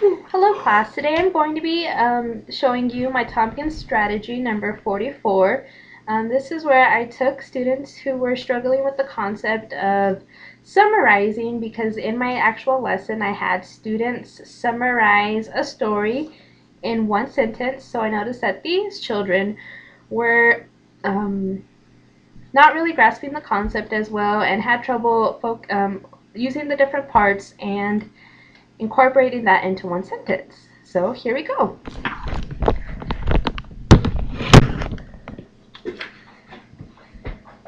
Hello class, today I'm going to be showing you my Topkins Strategy number 44. This is where I took students who were struggling with the concept of summarizing, because in my actual lesson I had students summarize a story in one sentence. So I noticed that these children were not really grasping the concept as well and had trouble using the different parts and incorporating that into one sentence. So here we go.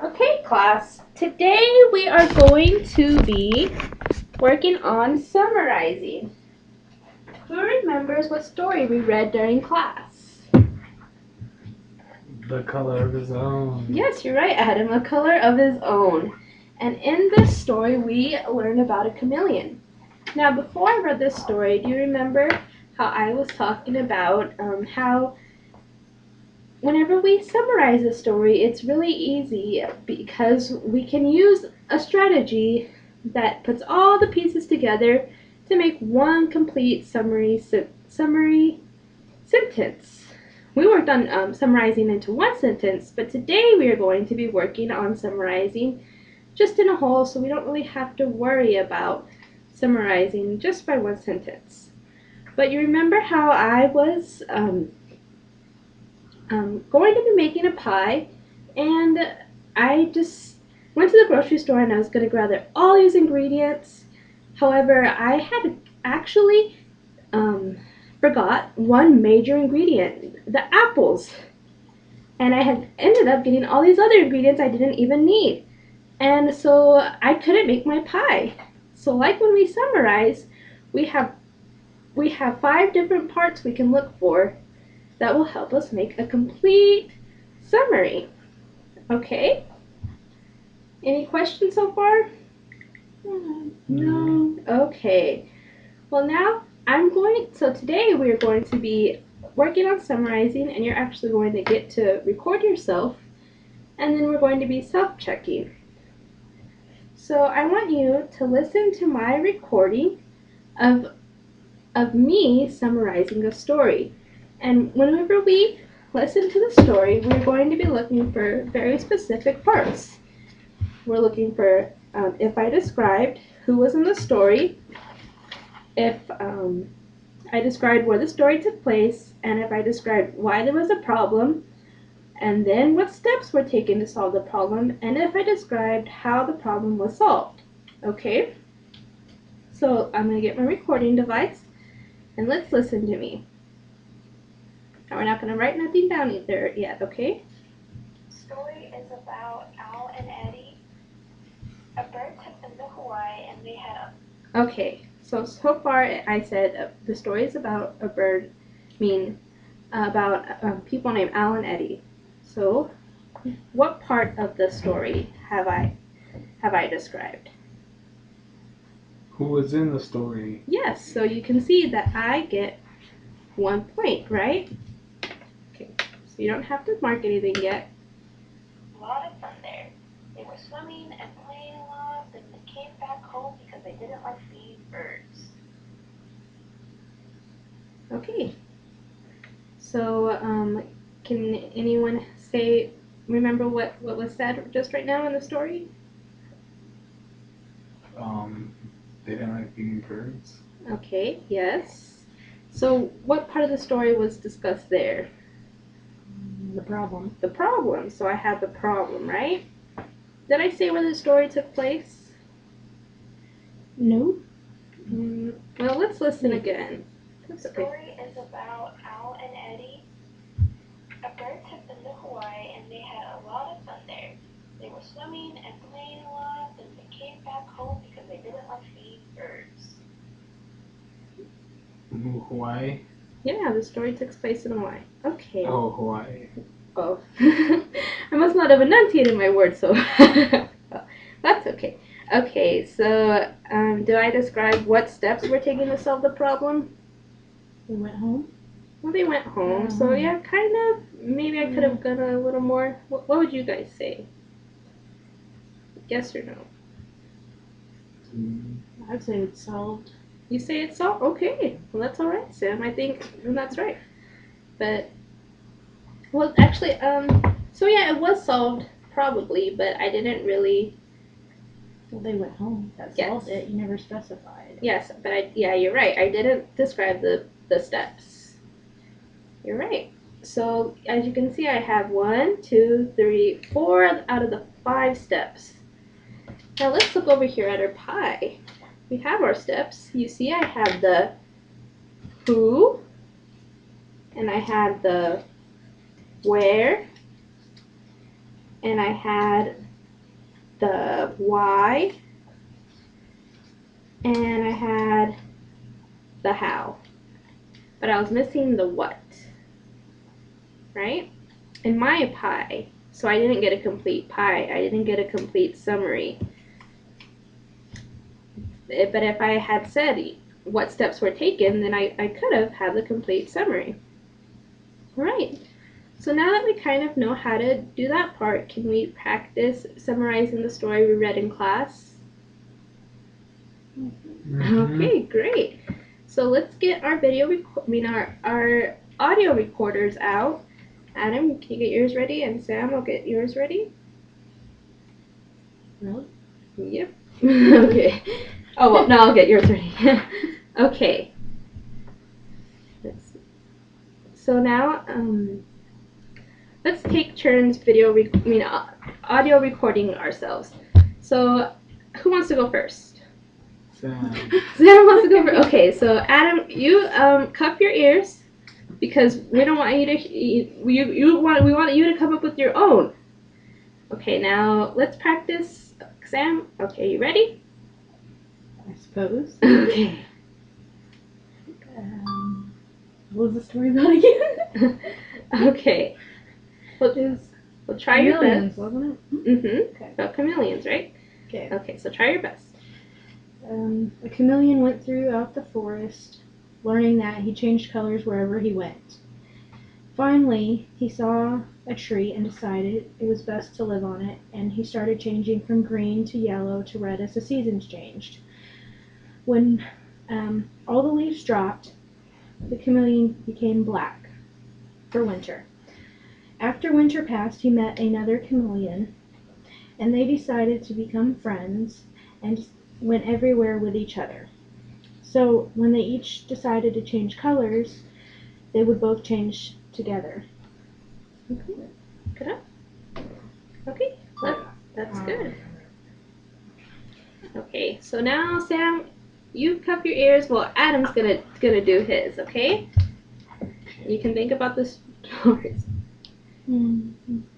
Okay, class. Today we are going to be working on summarizing. Who remembers what story we read during class? The Color of His Own. Yes, you're right, Adam. A Color of His Own. And in this story, we learned about a chameleon. Now, before I read this story, do you remember how I was talking about how whenever we summarize a story, it's really easy because we can use a strategy that puts all the pieces together to make one complete summary sentence. We worked on summarizing into one sentence, but today we are going to be working on summarizing just in a whole, so we don't really have to worry about summarizing just by one sentence. But you remember how I was going to be making a pie, and I just went to the grocery store and I was going to gather all these ingredients. However, I had actually forgot one major ingredient, the apples. And I had ended up getting all these other ingredients I didn't even need. And so I couldn't make my pie. So like when we summarize, we have 5 different parts we can look for that will help us make a complete summary. Okay? Any questions so far? No. Okay. Well, now so today we're going to be working on summarizing, and you're actually going to get to record yourself, and then we're going to be self-checking. So I want you to listen to my recording of me summarizing a story. And whenever we listen to the story, we're going to be looking for very specific parts. We're looking for if I described who was in the story, if I described where the story took place, and if I described why there was a problem, and then what steps were taken to solve the problem, and if I described how the problem was solved. Okay? So I'm going to get my recording device, and let's listen to me. Now we're not going to write nothing down either yet, okay? The story is about Al and Eddie. A bird took them to Hawaii and they had Okay, so far I said the story is about a bird, about people named Al and Eddie. So what part of the story have I described? Who was in the story? Yes, so you can see that I get 1 point, right? Okay, so you don't have to mark anything yet. a lot of fun there. They were swimming and playing a lot, then they came back home because they didn't like seeing birds. Okay, so can anyone remember what was said just right now in the story? They didn't like eating birds. Okay, yes. So what part of the story was discussed there? The problem. The problem. So I had the problem, right? Did I say where the story took place? No. Well, let's listen again. The story is about Al and Eddie. A bird took them to Hawaii and they had a lot of fun there. They were swimming and playing a lot, then they came back home because they didn't like seeing birds. Hawaii? Yeah, the story takes place in Hawaii. Okay. Oh, Hawaii. Oh. I must not have enunciated my words, so that's okay. Okay, so do I describe what steps we're taking to solve the problem? They went home. Well, they went home, so yeah, kind of. Maybe I could have done a little more. What would you guys say? Yes or no? I'd say it's solved. You say it's solved? Okay. Well, that's all right, Sam. I think that's right. But, well, actually, so yeah, it was solved, probably, but I didn't really... Well, they went home. That Yes. solved it. You never specified. Yes, but yeah, you're right. I didn't describe the steps. You're right. So, as you can see, I have 1, 2, 3, 4 out of the 5 steps. Now, let's look over here at our pie. We have our steps. You see, I have the who, and I had the where, and I had the why, and I had the how. But I was missing the what, right? In my pie, so I didn't get a complete pie. I didn't get a complete summary. But if I had said what steps were taken, then I could have had the complete summary. All right. So now that we kind of know how to do that part, can we practice summarizing the story we read in class? Okay, great. So let's get our our audio recorders out. Adam, can you get yours ready? And Sam will get yours ready. Really? Yep. Okay. Oh, well, no, I'll get yours ready. Okay. Let's see. So now, let's take turns audio recording ourselves. So, who wants to go first? Sam. Sam wants to go first. Okay, so Adam, you cup your ears because we don't want you to. We want you to come up with your own. Okay, now let's practice. Sam, okay, you ready? I suppose. Okay. What was the story about again? Okay. We'll try your best. Wasn't it? Mm-hmm. Okay. About chameleons, right? Okay. Okay, so try your best. A chameleon went throughout the forest, learning that he changed colors wherever he went. Finally, he saw a tree and decided it was best to live on it, and he started changing from green to yellow to red as the seasons changed. When all the leaves dropped, the chameleon became black for winter. After winter passed, he met another chameleon, and they decided to become friends and went everywhere with each other. So when they each decided to change colors, they would both change together. Okay. Good. Okay. That's good. Okay. So now, Sam, you cup your ears. Well, Adam's gonna do his. Okay. You can think about the stories.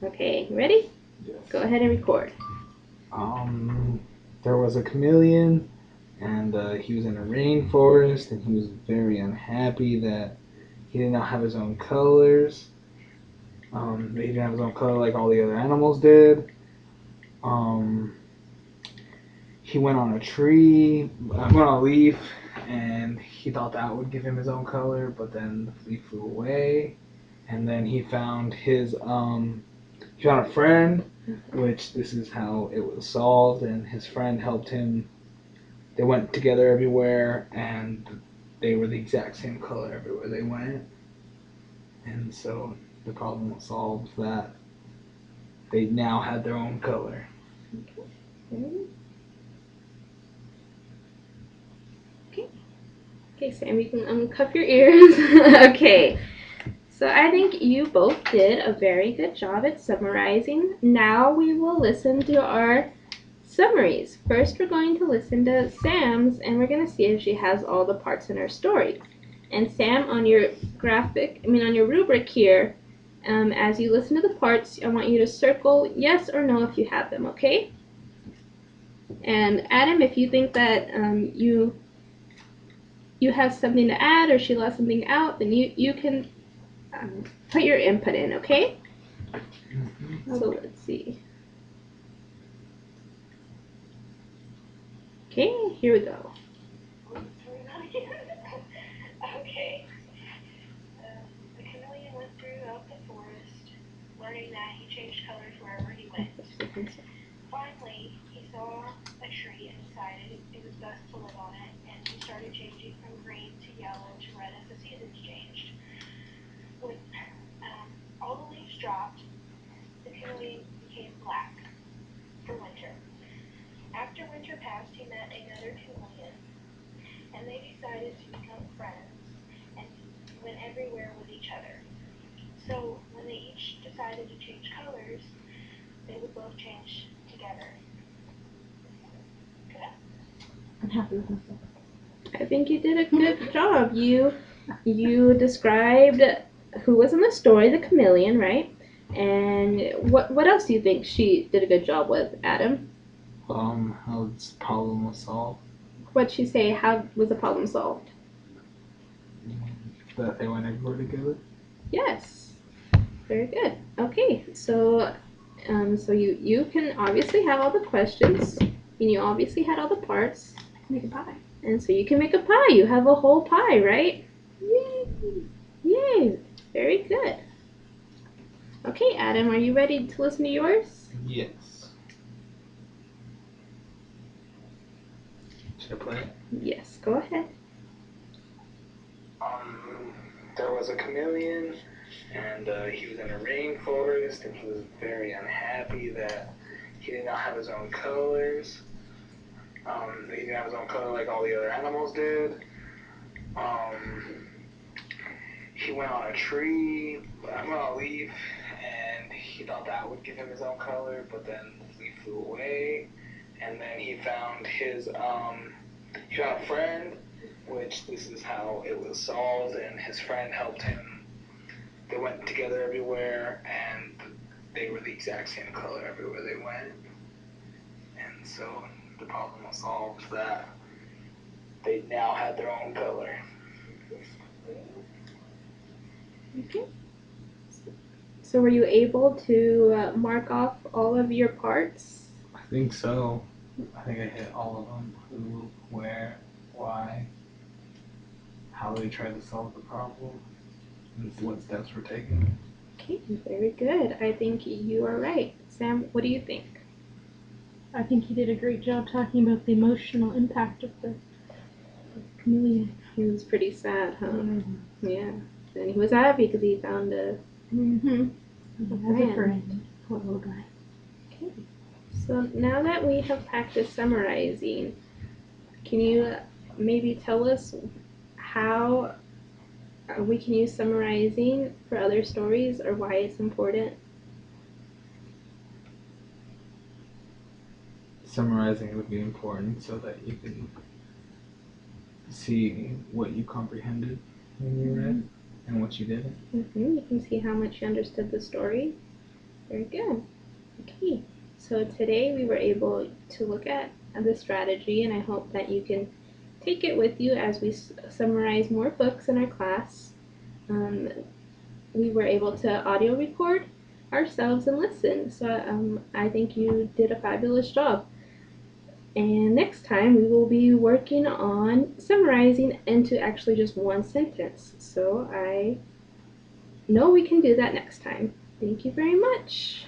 Okay. Ready? Yes. Go ahead and record. There was a chameleon, and he was in a rainforest, and he was very unhappy that he did not have his own colors. He didn't have his own color like all the other animals did. He went on a leaf, and he thought that would give him his own color, but then the leaf flew away, and then he found a friend, which this is how it was solved, and his friend helped him. They went together everywhere, and they were the exact same color everywhere they went, and so the problem was solved that they now had their own color. Okay, Sam, you can cup your ears. Okay. So I think you both did a very good job at summarizing. Now we will listen to our summaries. First, we're going to listen to Sam's, and we're going to see if she has all the parts in her story. And Sam, on your rubric here, as you listen to the parts, I want you to circle yes or no if you have them, okay? And Adam, if you think that you have something to add or she left something out, then you can put your input in, okay? Mm-hmm. So let's see. Okay, here we go. Okay. The chameleon went throughout the forest, learning that he changed colors wherever he went. Finally, he saw a tree and decided it was best to live on it, and he started started changing from green to yellow to red as the seasons changed. When all the leaves dropped, the chameleon became black for winter. After winter passed, he met another chameleon, and they decided to become friends and went everywhere with each other. So when they each decided to change colors, they would both change together. Good? I'm happy with myself. I think you did a good job. You described who was in the story, the chameleon, right? And what else do you think she did a good job with, Adam? How this problem was solved. What'd she say? How was the problem solved? That they went everywhere together. Yes. Very good. Okay, so you can obviously have all the questions, and you obviously had all the parts, Make a pie. and so you can make a pie. You have a whole pie, right? Yay! Yay! Very good. Okay, Adam, are you ready to listen to yours? Yes. Should I play it? Yes, go ahead. There was a chameleon, and he was in a rainforest, and he was very unhappy that he did not have his own colors. He didn't have his own color like all the other animals did. He went on a tree, went on a leaf, and he thought that would give him his own color, but then the leaf flew away, and then he found his, he found a friend, which this is how it was solved, and his friend helped him. They went together everywhere, and they were the exact same color everywhere they went. And so the problem was solved that they now had their own color. Okay. So were you able to mark off all of your parts? I think so. I think I hit all of them. Who, where, why, how they tried to solve the problem, and what steps were taken. Okay, very good. I think you are right. Sam, what do you think? I think you did a great job talking about the emotional impact of the chameleon. He was pretty sad, huh? Mm-hmm. Yeah. And he was happy because he found a As a friend. Poor little guy. Okay. So now that we have practiced summarizing, can you maybe tell us how we can use summarizing for other stories or why it's important? Summarizing would be important so that you can see what you comprehended when you read and what you didn't. You can see how much you understood the story. Very good. Okay, so today we were able to look at the strategy, and I hope that you can take it with you as we summarize more books in our class. We were able to audio record ourselves and listen, so I think you did a fabulous job. And next time we will be working on summarizing into actually just one sentence. So I know we can do that next time. Thank you very much.